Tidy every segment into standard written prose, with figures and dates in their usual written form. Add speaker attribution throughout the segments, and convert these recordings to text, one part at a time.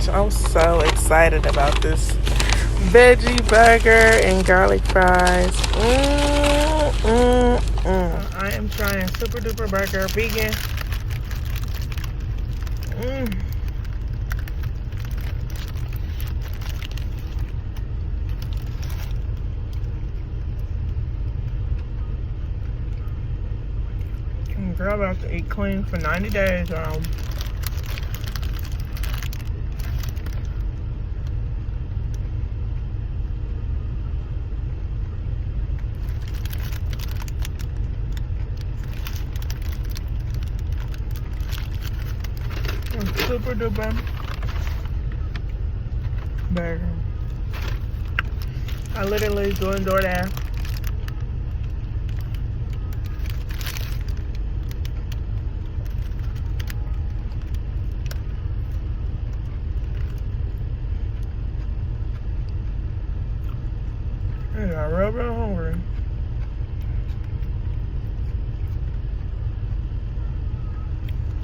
Speaker 1: much. I'm so excited about this veggie burger and garlic fries. I am trying super duper burger, vegan. Girl about to eat clean for 90 days. Super duper burger. I literally doing DoorDash. I got real hungry.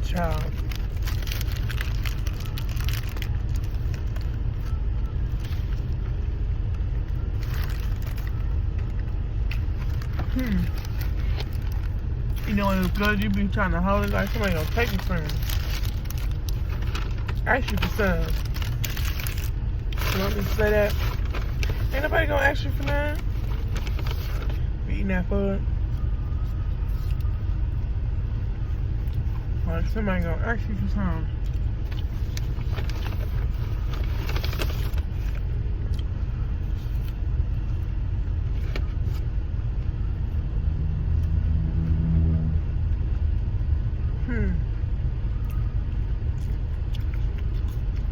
Speaker 1: Child. You know when it's good, you be trying to hold it like somebody gonna take it from you. Ask you for some. You want me to say that? Ain't nobody gonna ask you for none. Be eating that food. Like somebody gonna ask you for some.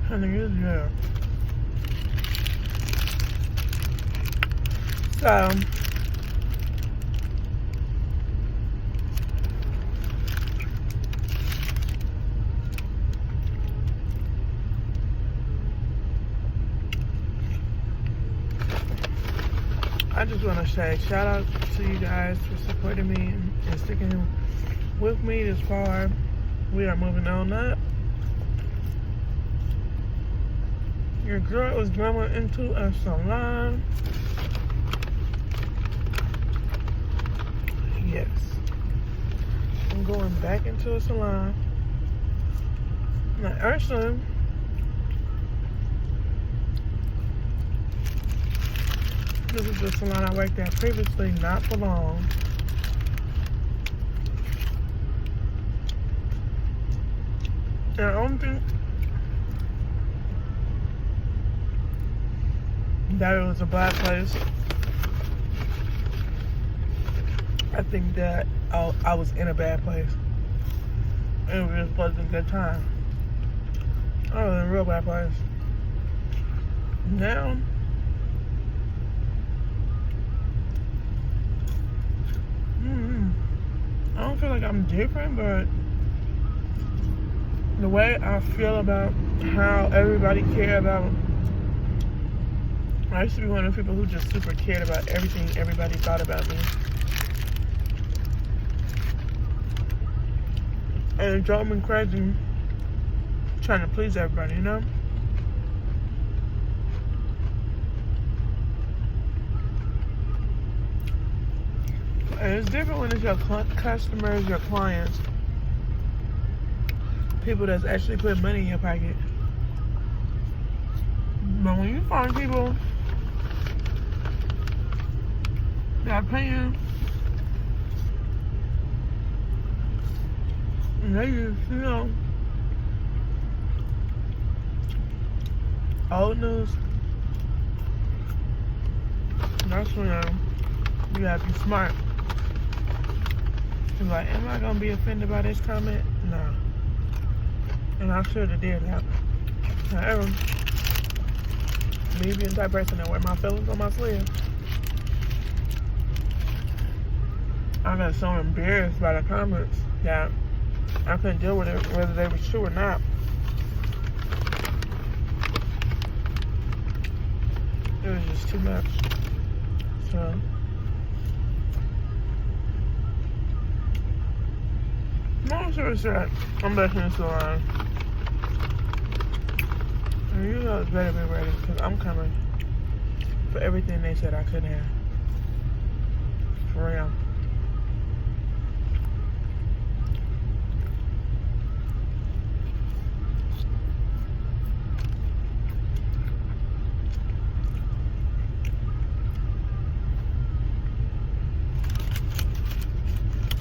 Speaker 1: Honey is good. So I just want to say shout out to you guys for supporting me and sticking with me this far. We are moving on up. Your girl is going into a salon. Yes. I'm going back into a salon. Now, Ursula, this is the salon I worked at previously, not for long. And I don't think that it was a bad place. I think that I was in a bad place. It just wasn't a good time. I was in a real bad place. Now, I don't feel like I'm different, but the way I feel about how everybody cared about, I used to be one of the people who just super cared about everything everybody thought about me. And it drove me crazy trying to please everybody, you know? And it's different when it's your customers, your clients, people that's actually putting money in your pocket. But when you find people that are paying, and they just, you know, old news, that's when you gotta be smart. You're like, am I gonna be offended by this comment? No. And I'm sure it did happen. However, me being the type of person that wear my feelings on my sleeve, I got so embarrassed by the comments that I couldn't deal with it, whether they were true or not. It was just too much. So, long story short, I'm back in the salon. And you guys better be ready, because I'm coming for everything they said I couldn't have. For real.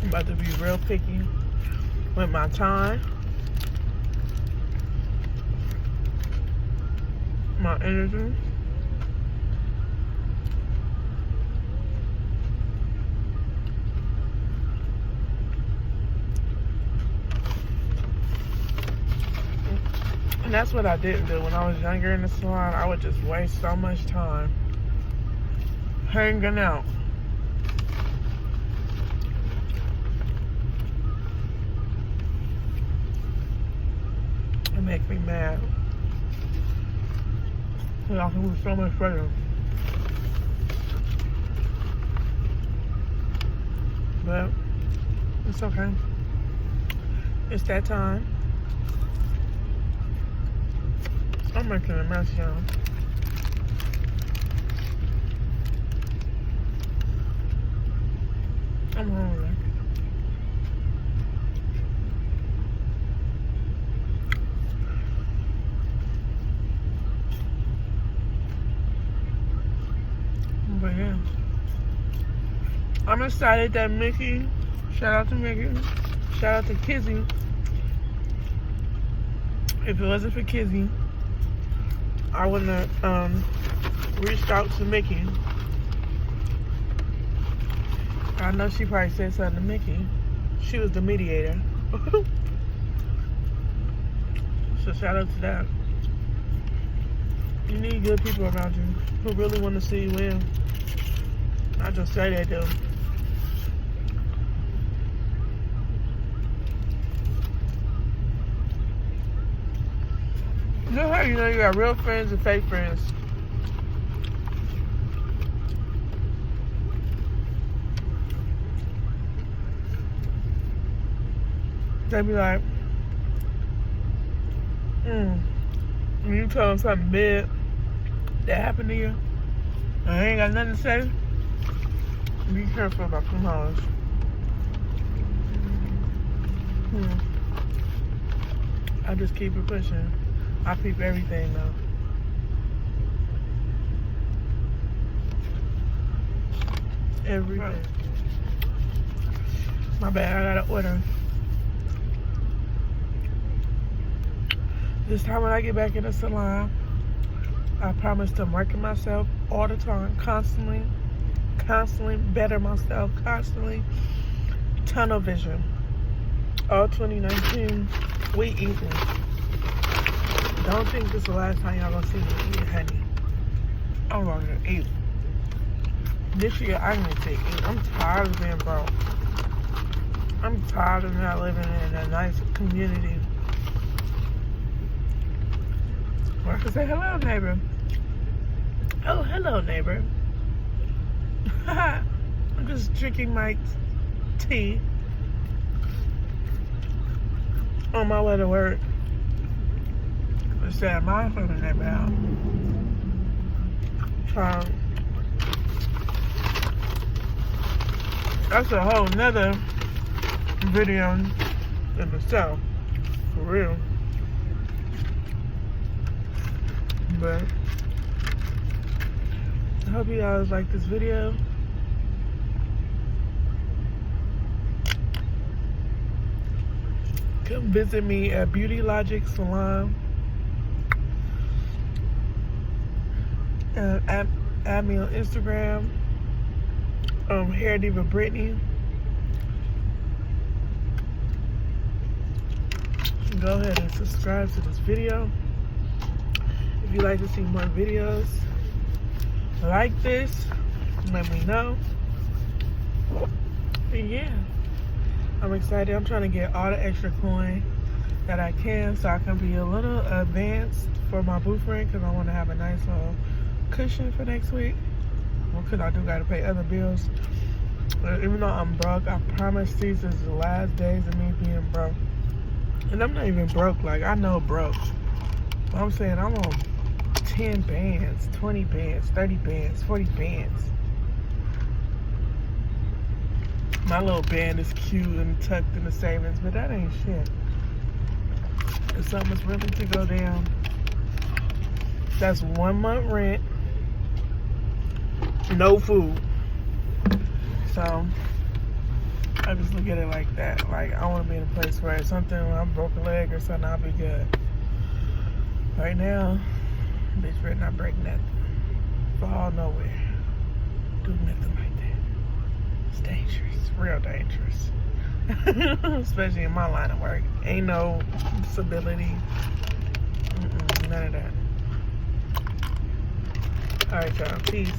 Speaker 1: I'm about to be real picky with my time, my energy. And that's what I didn't do when I was younger in the salon. I would just waste so much time hanging out. It makes me mad. I can do so much better. But it's okay. It's that time. I'm making a mess, y'all. I'm hungry. But yeah, I'm excited that Mickey, shout out to Mickey, shout out to Kizzy. If it wasn't for Kizzy, I wouldn't have reached out to Mickey. I know she probably said something to Mickey. She was the mediator. So shout out to that. You need good people around you who really want to see you win. I just say they do. You know how you know you got real friends and fake friends? They be like, when you tell them something big that happened to you, and I ain't got nothing to say, be careful about them hoes. I just keep it pushing. I peep everything though. Everything. My bad, I gotta order. This time when I get back in the salon, I promise to market myself all the time, constantly better myself, constantly tunnel vision. All 2019, we eating. Don't think this is the last time y'all gonna see me eat, honey. I'm gonna eat. This year I need to eat. I'm tired of being broke. I'm tired of not living in a nice community. Or I can say, hello, neighbor. Oh, hello, neighbor. I'm just drinking my tea on my way to work. I said, my from the neighbor out. That's a whole nother video in itself, for real. But I hope you guys like this video. Come visit me at Beauty Logic Salon. Add me on Instagram. Hair Diva Brittany. Go ahead and subscribe to this video. If you'd like to see more videos like this, let me know. And yeah, I'm excited. I'm trying to get all the extra coin that I can so I can be a little advanced for my boyfriend, because I want to have a nice little cushion for next week. Well, because I do got to pay other bills. Even though I'm broke, I promise these is the last days of me being broke. And I'm not even broke. Like, I know broke. I'm saying I'm on 10 bands, 20 bands, 30 bands, 40 bands. My little band is cute and tucked in the savings, but that ain't shit. If something's really to go down, that's 1 month rent, no food. So I just look at it like that. Like, I want to be in a place where something, when I broke a leg or something, I'll be good. Right now, bitch better not break nothing. Fall nowhere. Do nothing like that. It's dangerous. Real dangerous. Especially in my line of work. Ain't no disability. None of that. Alright, y'all. Peace.